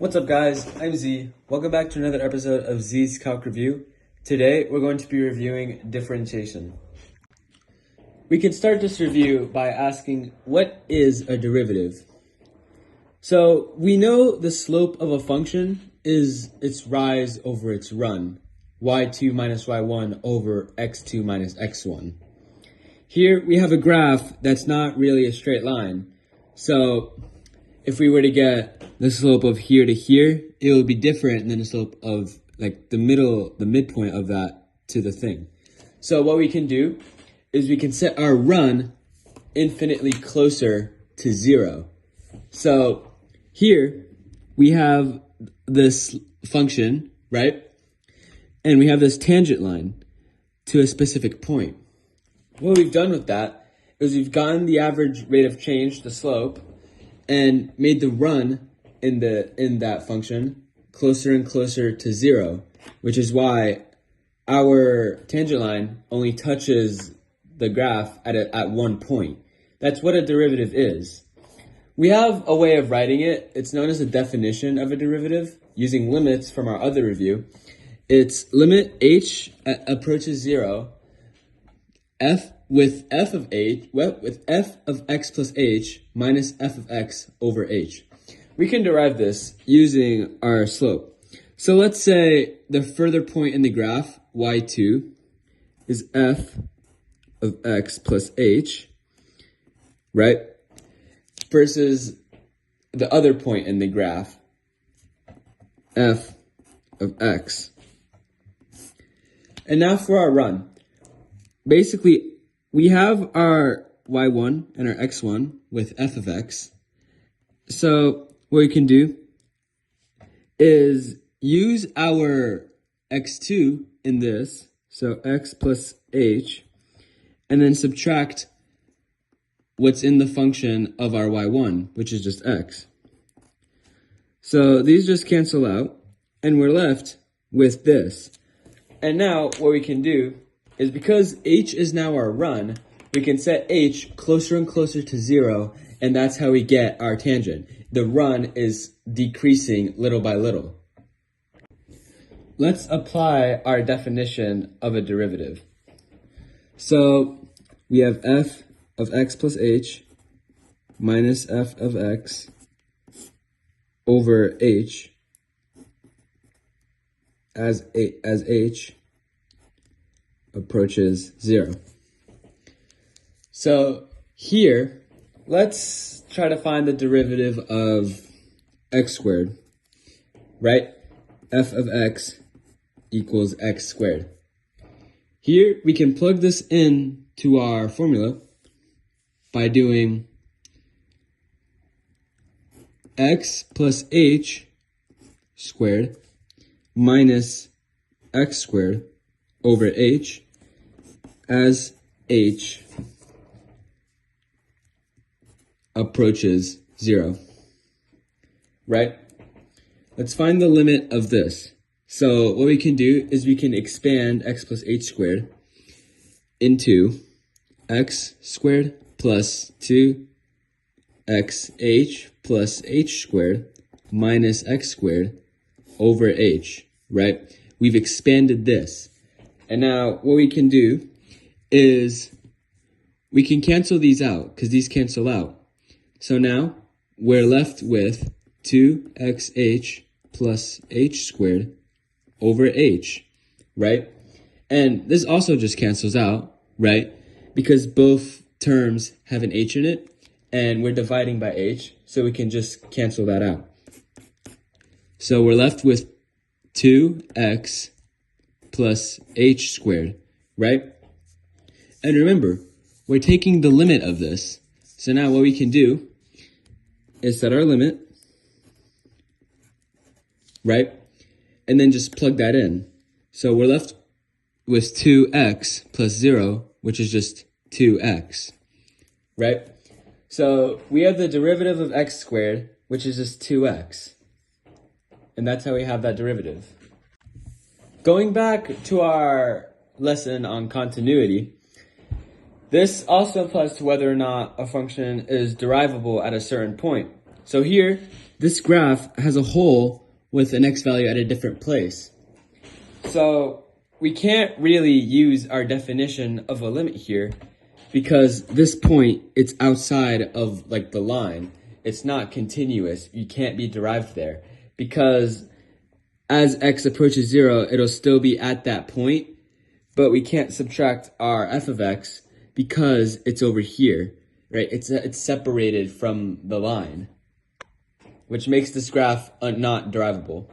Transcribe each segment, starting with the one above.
What's up guys, I'm Z. Welcome back to another episode of Z's Calc Review. Today we're going to be reviewing differentiation. We can start this review by asking, what is a derivative? So we know the slope of a function is its rise over its run, y2 minus y1 over x2 minus x1. Here we have a graph that's not really a straight line. So if we were to get the slope of here to here, it would be different than the slope of like the midpoint of that to the thing. So what we can do is we can set our run infinitely closer to 0. So here we have this function, right? And we have this tangent line to a specific point. What we've done with that is we've gotten the average rate of change, the slope, and made the run in that function closer and closer to 0, which is why our tangent line only touches the graph at one point. That's what a derivative is. We have a way of writing it. It's known as a definition of a derivative using limits from our other review. It's limit h approaches 0, with f of x plus h minus f of x over h. We can derive this using our slope. So let's say the further point in the graph, y2, is f of x plus h, right? Versus the other point in the graph, f of x. And now for our run. Basically, we have our y1 and our x1 with f of x. So what we can do is use our x2 in this, so x plus h, and then subtract what's in the function of our y1, which is just x. So these just cancel out, and we're left with this. And now what we can do is, because h is now our run, we can set h closer and closer to 0, and that's how we get our tangent. The run is decreasing little by little. Let's apply our definition of a derivative. So we have f of x plus h minus f of x over h as h approaches 0. So here, let's try to find the derivative of x squared, right? F of x equals x squared. Here, we can plug this in to our formula by doing x plus h squared minus x squared over h as h approaches 0, right? Let's find the limit of this. So what we can do is we can expand x plus h squared into x squared plus 2xh plus h squared minus x squared over h, right? We've expanded this. And now what we can do is we can cancel these out, because these cancel out. So now we're left with 2xh plus h squared over h, right? And this also just cancels out, right? Because both terms have an h in it, and we're dividing by h, so we can just cancel that out. So we're left with 2x plus h squared, right? And remember, we're taking the limit of this. So now what we can do is set our limit, right? And then just plug that in. So we're left with 2x plus 0, which is just 2x, right? So we have the derivative of x squared, which is just 2x. And that's how we have that derivative. Going back to our lesson on continuity, this also applies to whether or not a function is derivable at a certain point. So here, this graph has a hole with an x value at a different place. So we can't really use our definition of a limit here because this point, it's outside of like the line. It's not continuous. You can't be derived there because as x approaches 0, it'll still be at that point, but we can't subtract our f of x because it's over here, right? It's separated from the line, which makes this graph not derivable.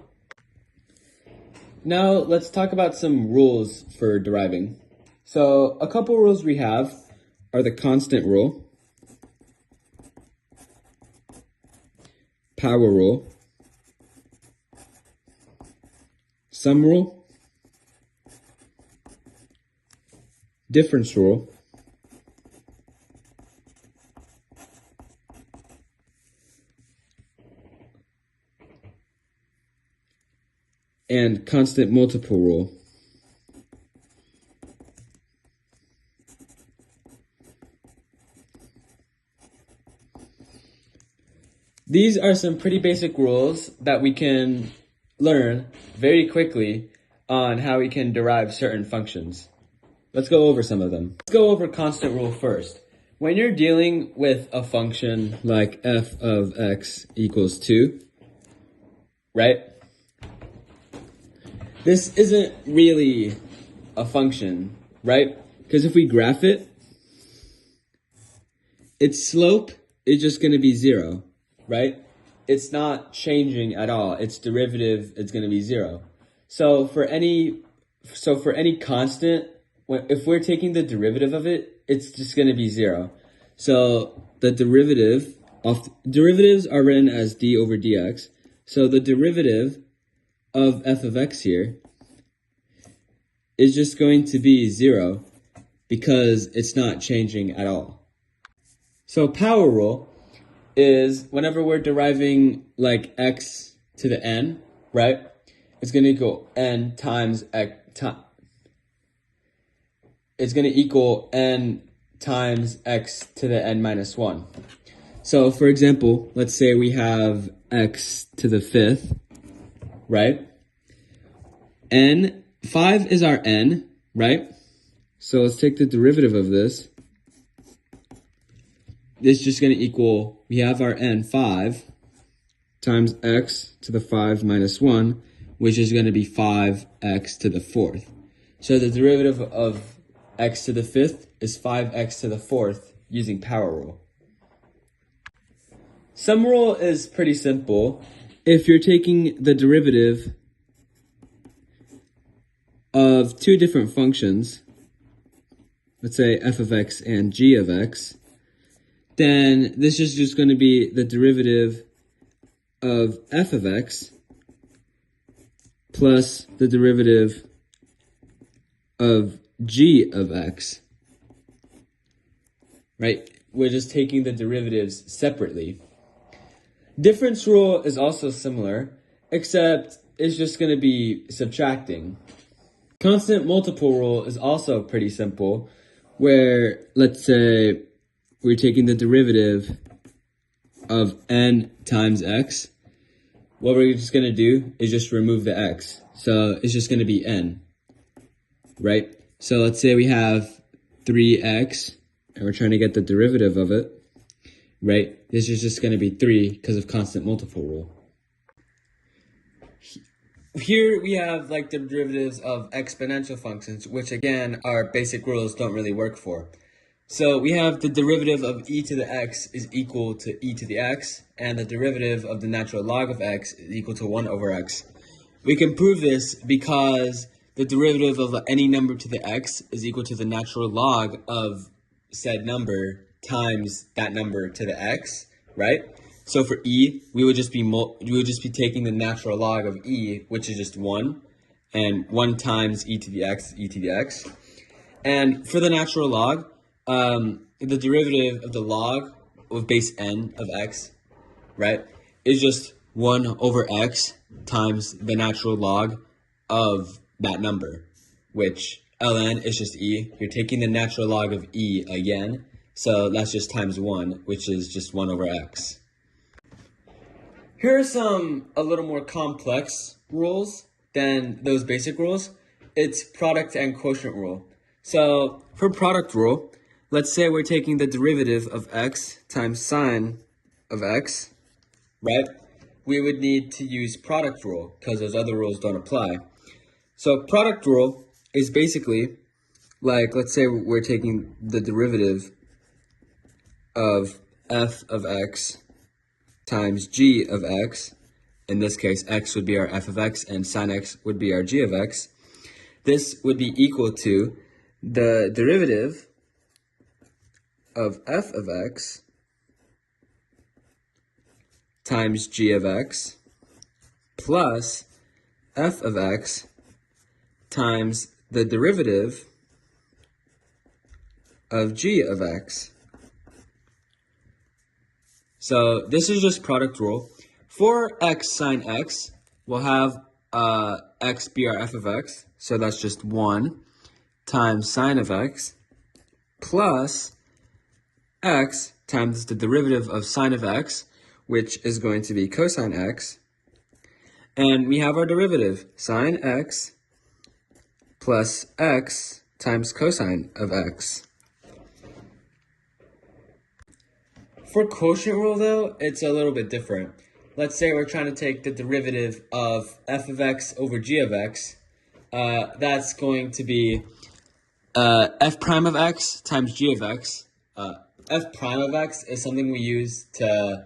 Now let's talk about some rules for deriving. So a couple rules we have are the constant rule, power rule, sum rule, difference rule, and constant multiple rule. These are some pretty basic rules that we can learn very quickly on how we can derive certain functions. Let's go over some of them. Let's go over constant rule first. When you're dealing with a function like f of x equals 2, right? This isn't really a function, right? Because if we graph it, its slope is just going to be 0, right? It's not changing at all. Its derivative is going to be 0. So for any constant, if we're taking the derivative of it, it's just going to be 0. So the derivatives are written as d over dx. So the derivative of f of x here is just going to be 0 because it's not changing at all. So power rule is whenever we're deriving like x to the n, right? It's going to equal n times x it's going to equal n times x to the n minus 1. So for example, let's say we have x to the 5th, right? 5 is our n, right? So let's take the derivative of this. This is just going to equal, we have our n 5 times x to the 5 minus 1, which is going to be 5x to the 4th. So the derivative of x to the 5th is 5x to the 4th using power rule. Sum rule is pretty simple. If you're taking the derivative of two different functions, let's say f of x and g of x, then this is just going to be the derivative of f of x plus the derivative of g of x, right? We're just taking the derivatives separately. Difference rule is also similar, except it's just going to be subtracting. Constant multiple rule is also pretty simple, where let's say we're taking the derivative of n times x. What we're just going to do is just remove the x. So it's just going to be n, right? So let's say we have 3x, and we're trying to get the derivative of it, right? This is just going to be 3 because of constant multiple rule. Here we have like the derivatives of exponential functions, which again, our basic rules don't really work for. So we have the derivative of e to the x is equal to e to the x, and the derivative of the natural log of x is equal to 1 over x. We can prove this because the derivative of any number to the x is equal to the natural log of said number times that number to the x, right? So for e, we would just be taking the natural log of e, which is just 1, and 1 times e to the x is e to the x. And for the natural log, the derivative of the log of base n of x, right, is just 1 over x times the natural log of that number, which ln is just e. You're taking the natural log of e again, so that's just times 1, which is just 1 over x. Here are some a little more complex rules than those basic rules. It's product and quotient rule. So for product rule, let's say we're taking the derivative of x times sine of x, right? We would need to use product rule because those other rules don't apply. So product rule is basically like, let's say we're taking the derivative of f of x times g of x. In this case, x would be our f of x and sine x would be our g of x. This would be equal to the derivative of f of x times g of x plus f of x times the derivative of g of x. So this is just product rule. For x sine x, we'll have x be our f of x, so that's just 1 times sine of x plus x times the derivative of sine of x, which is going to be cosine x. And we have our derivative, sine x plus x times cosine of x. For quotient rule, though, it's a little bit different. Let's say we're trying to take the derivative of f of x over g of x. That's going to be f prime of x times g of x. F prime of x is something we use to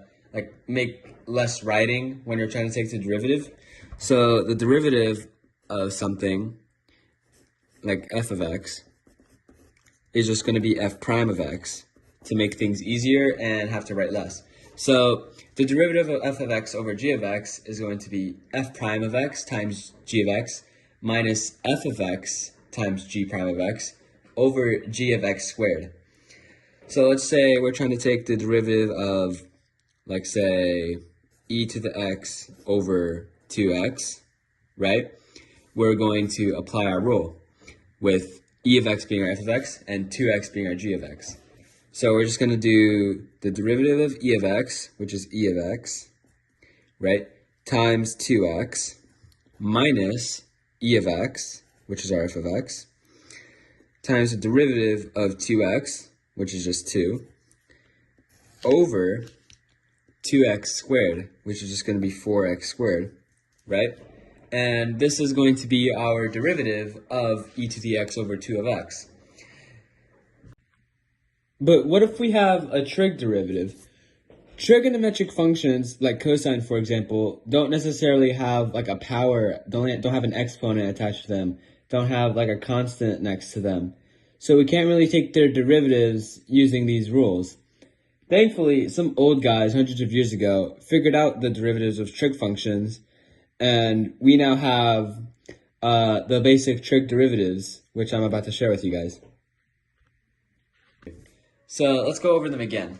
make less writing when you're trying to take the derivative. So the derivative of something like f of x is just going to be f prime of x to make things easier and have to write less. So the derivative of f of x over g of x is going to be f prime of x times g of x minus f of x times g prime of x over g of x squared. So let's say we're trying to take the derivative of, like, say, e to the x over 2x, right? We're going to apply our rule with e of x being our f of x and 2x being our g of x. So we're just going to do the derivative of e of x, which is e of x, right, times 2x minus e of x, which is our f of x, times the derivative of 2x, which is just 2, over 2x squared, which is just going to be 4x squared, right? And this is going to be our derivative of e to the x over 2 of x. But what if we have a trig derivative? Trigonometric functions, like cosine, for example, don't necessarily have like a power, don't have an exponent attached to them, don't have like a constant next to them. So we can't really take their derivatives using these rules. Thankfully, some old guys hundreds of years ago figured out the derivatives of trig functions, and we now have the basic trig derivatives, which I'm about to share with you guys. So let's go over them again.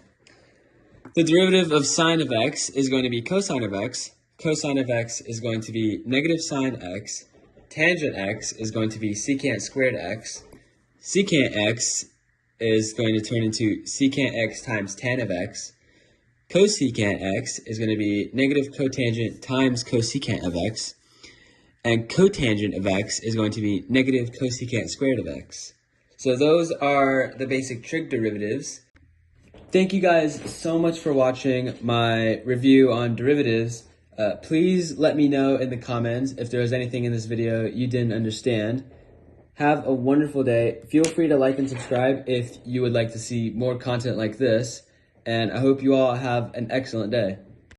The derivative of sine of x is going to be cosine of x. Cosine of x is going to be negative sine x. Tangent x is going to be secant squared x. Secant x is going to turn into secant x times tan of x. Cosecant x is going to be negative cotangent times cosecant of x. And cotangent of x is going to be negative cosecant squared of x. So those are the basic trig derivatives. Thank you guys so much for watching my review on derivatives. Please let me know in the comments if there was anything in this video you didn't understand. Have a wonderful day. Feel free to like and subscribe if you would like to see more content like this. And I hope you all have an excellent day.